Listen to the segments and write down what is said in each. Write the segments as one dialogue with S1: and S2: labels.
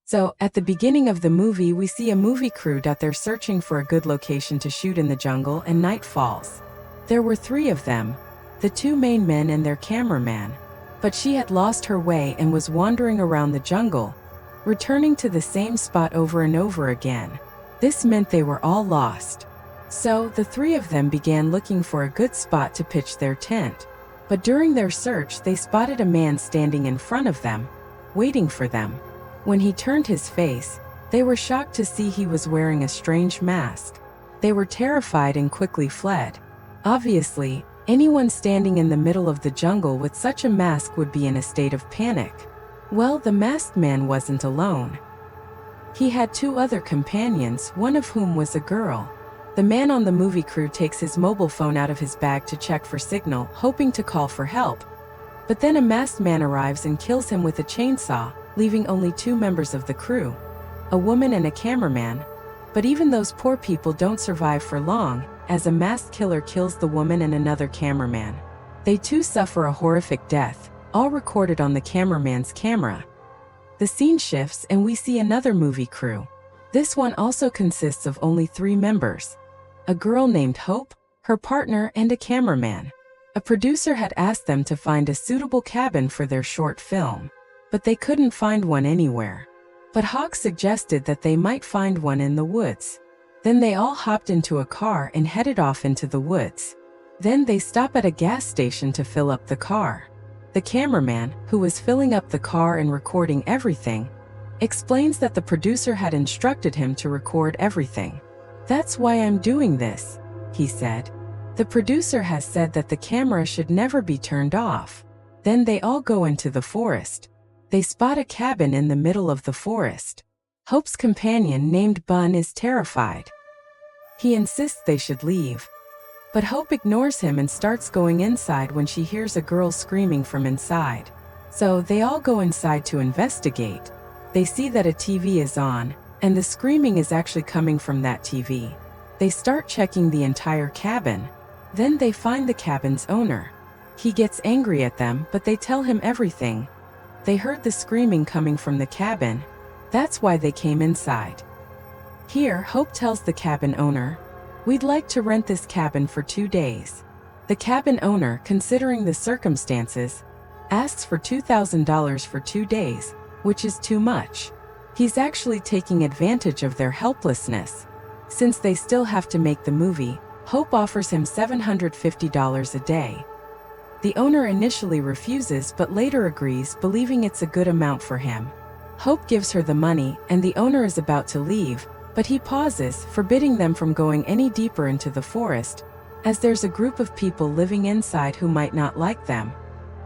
S1: So, at the beginning of the movie, we see a movie crew that they're searching for a good location to shoot in the jungle, and night falls. There were 3 of them, the 2 main men and their cameraman. But she had lost her way and was wandering around the jungle, returning to the same spot over and over again. This meant they were all lost. So, the 3 of them began looking for a good spot to pitch their tent. But during their search, they spotted a man standing in front of them, waiting for them. When he turned his face, they were shocked to see he was wearing a strange mask. They were terrified and quickly fled. Obviously, anyone standing in the middle of the jungle with such a mask would be in a state of panic. Well, the masked man wasn't alone. He had 2 other companions, one of whom was a girl. The man on the movie crew takes his mobile phone out of his bag to check for signal, hoping to call for help. But then a masked man arrives and kills him with a chainsaw, leaving only 2 members of the crew, a woman and a cameraman. But even those poor people don't survive for long, as a masked killer kills the woman and another cameraman. They too suffer a horrific death, all recorded on the cameraman's camera. The scene shifts and we see another movie crew. This one also consists of only 3 members. A girl named Hope, her partner, and a cameraman. A producer had asked them to find a suitable cabin for their short film, but they couldn't find one anywhere. But Hawk suggested that they might find one in the woods. Then they all hopped into a car and headed off into the woods. Then they stop at a gas station to fill up the car. The cameraman, who was filling up the car and recording everything, explains that the producer had instructed him to record everything. "That's why I'm doing this," he said. "The producer has said that the camera should never be turned off." Then they all go into the forest. They spot a cabin in the middle of the forest. Hope's companion, named Bun, is terrified. He insists they should leave. But Hope ignores him and starts going inside when she hears a girl screaming from inside. So they all go inside to investigate. They see that a TV is on, and the screaming is actually coming from that TV. They start checking the entire cabin. Then they find the cabin's owner. He gets angry at them, but they tell him everything. They heard the screaming coming from the cabin. That's why they came inside. Here, Hope tells the cabin owner, "We'd like to rent this cabin for 2 days." The cabin owner, considering the circumstances, asks for $2,000 for 2 days, which is too much. He's actually taking advantage of their helplessness. Since they still have to make the movie, Hope offers him $750 a day. The owner initially refuses but later agrees, believing it's a good amount for him. Hope gives her the money, and the owner is about to leave, but he pauses, forbidding them from going any deeper into the forest, as there's a group of people living inside who might not like them.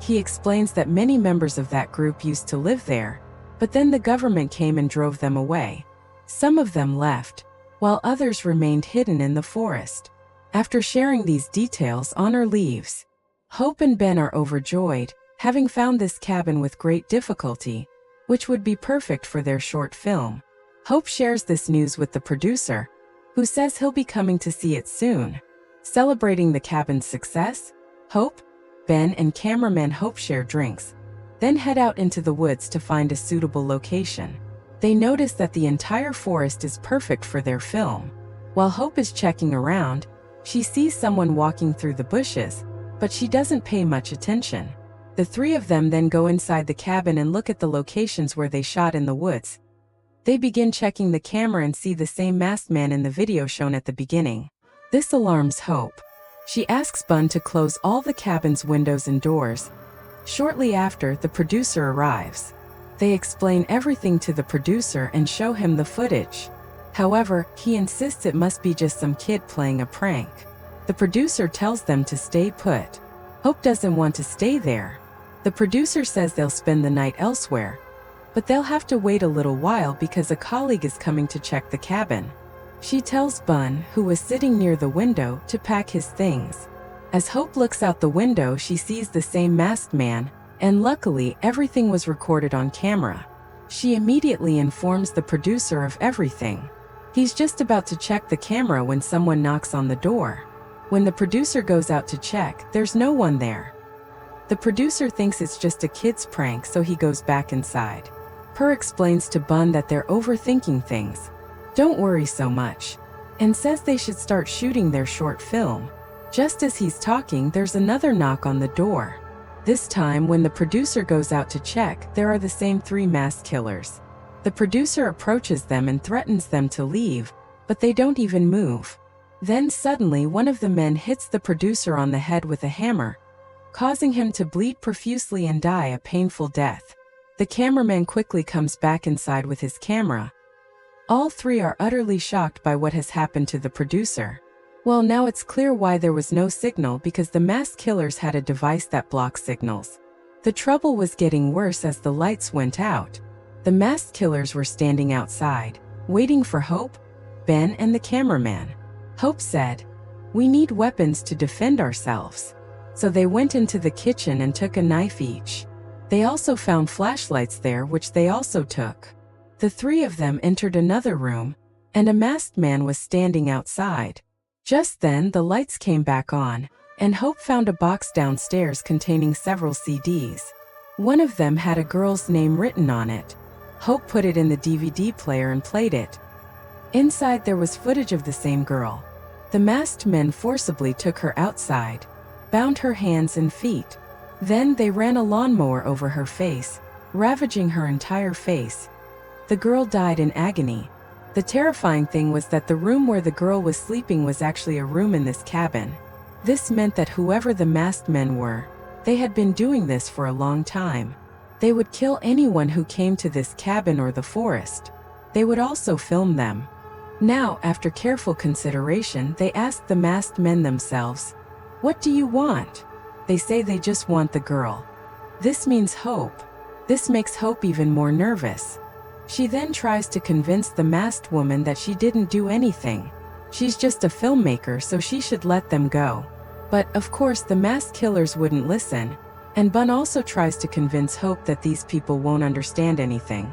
S1: He explains that many members of that group used to live there, but then the government came and drove them away. Some of them left, while others remained hidden in the forest. After sharing these details, Honor leaves. Hope and Ben are overjoyed, having found this cabin with great difficulty, which would be perfect for their short film. Hope shares this news with the producer, who says he'll be coming to see it soon. Celebrating the cabin's success, Hope, Ben, and cameraman Hope share drinks, then head out into the woods to find a suitable location. They notice that the entire forest is perfect for their film. While Hope is checking around, she sees someone walking through the bushes, but she doesn't pay much attention. The 3 of them then go inside the cabin and look at the locations where they shot in the woods. They begin checking the camera and see the same masked man in the video shown at the beginning. This alarms Hope. She asks Bun to close all the cabin's windows and doors. Shortly after, the producer arrives. They explain everything to the producer and show him the footage. However, he insists it must be just some kid playing a prank. The producer tells them to stay put. Hope doesn't want to stay there. The producer says they'll spend the night elsewhere, but they'll have to wait a little while because a colleague is coming to check the cabin. She tells Bun, who was sitting near the window, to pack his things. As Hope looks out the window, she sees the same masked man, and luckily everything was recorded on camera. She immediately informs the producer of everything. He's just about to check the camera when someone knocks on the door. When the producer goes out to check, there's no one there. The producer thinks it's just a kid's prank, so he goes back inside. Her explains to Bun that they're overthinking things. Don't worry so much. And says they should start shooting their short film. Just as he's talking, there's another knock on the door. This time, when the producer goes out to check, there are the same 3 masked killers. The producer approaches them and threatens them to leave, but they don't even move. Then suddenly one of the men hits the producer on the head with a hammer, causing him to bleed profusely and die a painful death. The cameraman quickly comes back inside with his camera. All 3 are utterly shocked by what has happened to the producer. Well, now it's clear why there was no signal, because the masked killers had a device that blocks signals. The trouble was getting worse as the lights went out. The masked killers were standing outside, waiting for Hope, Ben, and the cameraman. Hope said, "We need weapons to defend ourselves." So they went into the kitchen and took a knife each. They also found flashlights there, which they also took. The 3 of them entered another room, and a masked man was standing outside. Just then, the lights came back on, and Hope found a box downstairs containing several CDs. One of them had a girl's name written on it. Hope put it in the DVD player and played it. Inside there was footage of the same girl. The masked men forcibly took her outside, bound her hands and feet. Then they ran a lawnmower over her face, ravaging her entire face. The girl died in agony. The terrifying thing was that the room where the girl was sleeping was actually a room in this cabin. This meant that whoever the masked men were, they had been doing this for a long time. They would kill anyone who came to this cabin or the forest. They would also film them. Now, after careful consideration, they asked the masked men themselves, "What do you want?" They say they just want the girl. This means Hope. This makes Hope even more nervous. She then tries to convince the masked woman that she didn't do anything. She's just a filmmaker, so she should let them go. But, of course, the masked killers wouldn't listen, and Bun also tries to convince Hope that these people won't understand anything.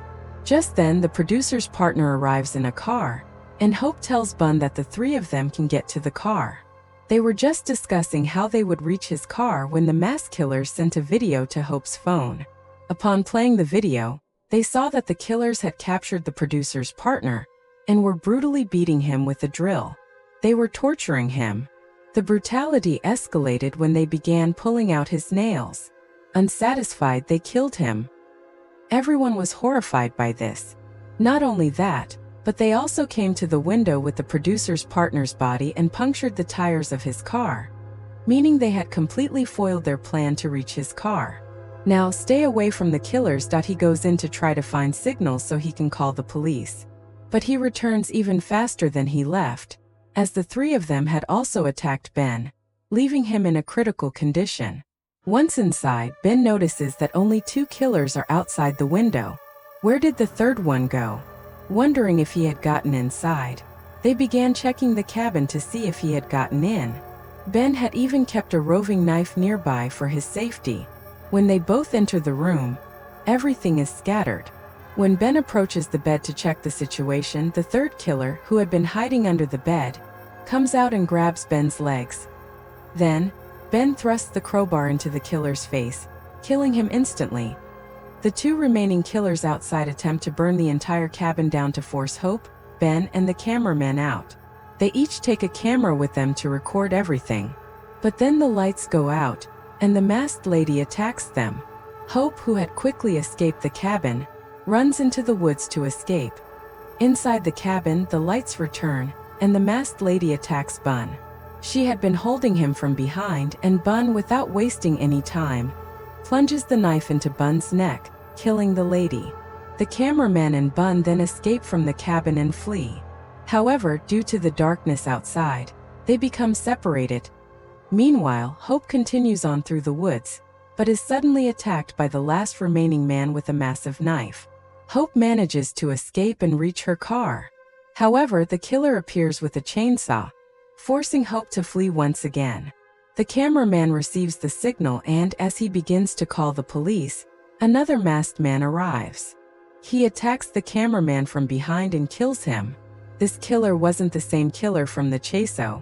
S1: Just then, the producer's partner arrives in a car, and Hope tells Bun that the 3 of them can get to the car. They were just discussing how they would reach his car when the masked killers sent a video to Hope's phone. Upon playing the video, they saw that the killers had captured the producer's partner and were brutally beating him with a drill. They were torturing him. The brutality escalated when they began pulling out his nails. Unsatisfied, they killed him. Everyone was horrified by this. Not only that, but they also came to the window with the producer's partner's body and punctured the tires of his car, meaning they had completely foiled their plan to reach his car. Now, stay away from the killers. He goes in to try to find signals so he can call the police. But he returns even faster than he left, as the 3 of them had also attacked Ben, leaving him in a critical condition. Once inside, Ben notices that only 2 killers are outside the window. Where did the 3rd one go? Wondering if he had gotten inside, they began checking the cabin to see if he had gotten in. Ben had even kept a roving knife nearby for his safety. When they both enter the room, everything is scattered. When Ben approaches the bed to check the situation, the 3rd killer, who had been hiding under the bed, comes out and grabs Ben's legs. Then, Ben thrusts the crowbar into the killer's face, killing him instantly. The 2 remaining killers outside attempt to burn the entire cabin down to force Hope, Ben, and the cameraman out. They each take a camera with them to record everything. But then the lights go out, and the masked lady attacks them. Hope, who had quickly escaped the cabin, runs into the woods to escape. Inside the cabin, the lights return, and the masked lady attacks Bun. She had been holding him from behind, and Bun, without wasting any time, plunges the knife into Bun's neck, killing the lady. The cameraman and Bun then escape from the cabin and flee. However, due to the darkness outside, they become separated. Meanwhile, Hope continues on through the woods, but is suddenly attacked by the last remaining man with a massive knife. Hope manages to escape and reach her car. However, the killer appears with a chainsaw, forcing Hope to flee once again. The cameraman receives the signal, and as he begins to call the police, another masked man arrives. He attacks the cameraman from behind and kills him. This killer wasn't the same killer from the Chaso.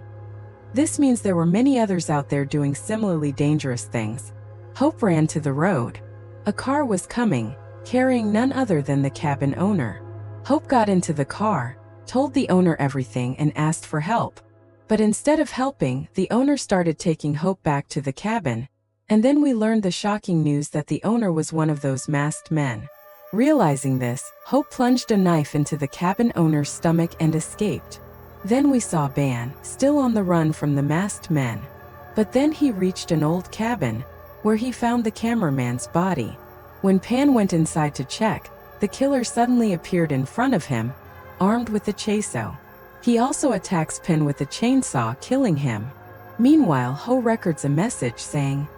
S1: This means there were many others out there doing similarly dangerous things. Hope ran to the road. A car was coming. carrying none other than the cabin owner. Hope got into the car, told the owner everything and asked for help. But instead of helping, the owner started taking Hope back to the cabin, and then we learned the shocking news that the owner was one of those masked men. Realizing this, Hope plunged a knife into the cabin owner's stomach and escaped. Then we saw Ban, still on the run from the masked men. But then he reached an old cabin, where he found the cameraman's body. When Pan went inside to check, the killer suddenly appeared in front of him, armed with a chainsaw. He also attacks Pan with a chainsaw, killing him. Meanwhile, Ho records a message saying,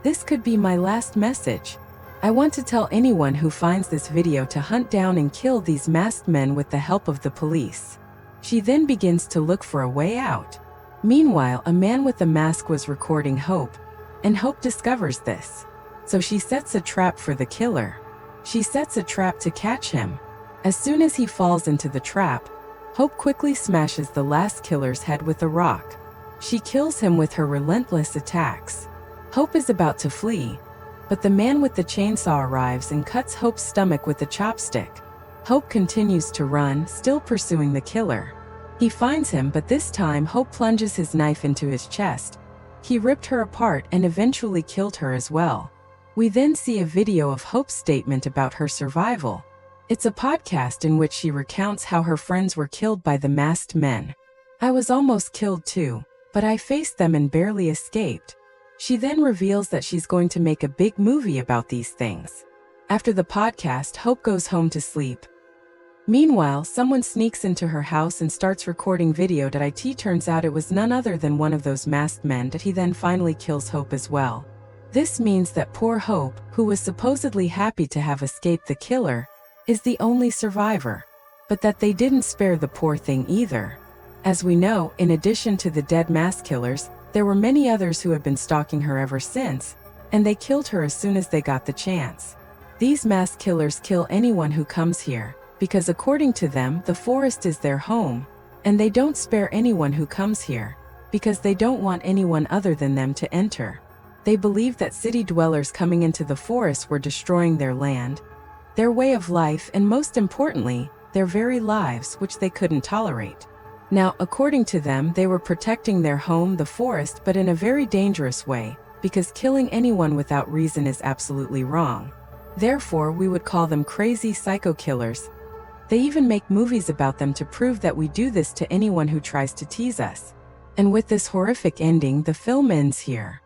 S1: "This could be my last message. I want to tell anyone who finds this video to hunt down and kill these masked men with the help of the police." She then begins to look for a way out. Meanwhile, a man with a mask was recording Hope, and Hope discovers this. So she sets a trap for the killer. She sets a trap to catch him. As soon as he falls into the trap, Hope quickly smashes the last killer's head with a rock. She kills him with her relentless attacks. Hope is about to flee, but the man with the chainsaw arrives and cuts Hope's stomach with a chopstick. Hope continues to run, still pursuing the killer. He finds him, but this time Hope plunges his knife into his chest. He ripped her apart and eventually killed her as well. We then see a video of Hope's statement about her survival. It's a podcast in which she recounts how her friends were killed by the masked men. "I was almost killed too, but I faced them and barely escaped." She then reveals that she's going to make a big movie about these things. After the podcast, Hope goes home to sleep. Meanwhile, someone sneaks into her house and starts recording video that it turns out it was none other than one of those masked men that he then finally kills Hope as well. This means that poor Hope, who was supposedly happy to have escaped the killer, is the only survivor. But that they didn't spare the poor thing either. As we know, in addition to the dead mask killers, there were many others who had been stalking her ever since, and they killed her as soon as they got the chance. These mask killers kill anyone who comes here, because according to them, the forest is their home, and they don't spare anyone who comes here, because they don't want anyone other than them to enter. They believe that city dwellers coming into the forest were destroying their land, their way of life, and most importantly, their very lives, which they couldn't tolerate. Now, according to them, they were protecting their home, the forest, but in a very dangerous way, because killing anyone without reason is absolutely wrong. Therefore, we would call them crazy psycho killers. They even make movies about them to prove that we do this to anyone who tries to tease us. And with this horrific ending, the film ends here.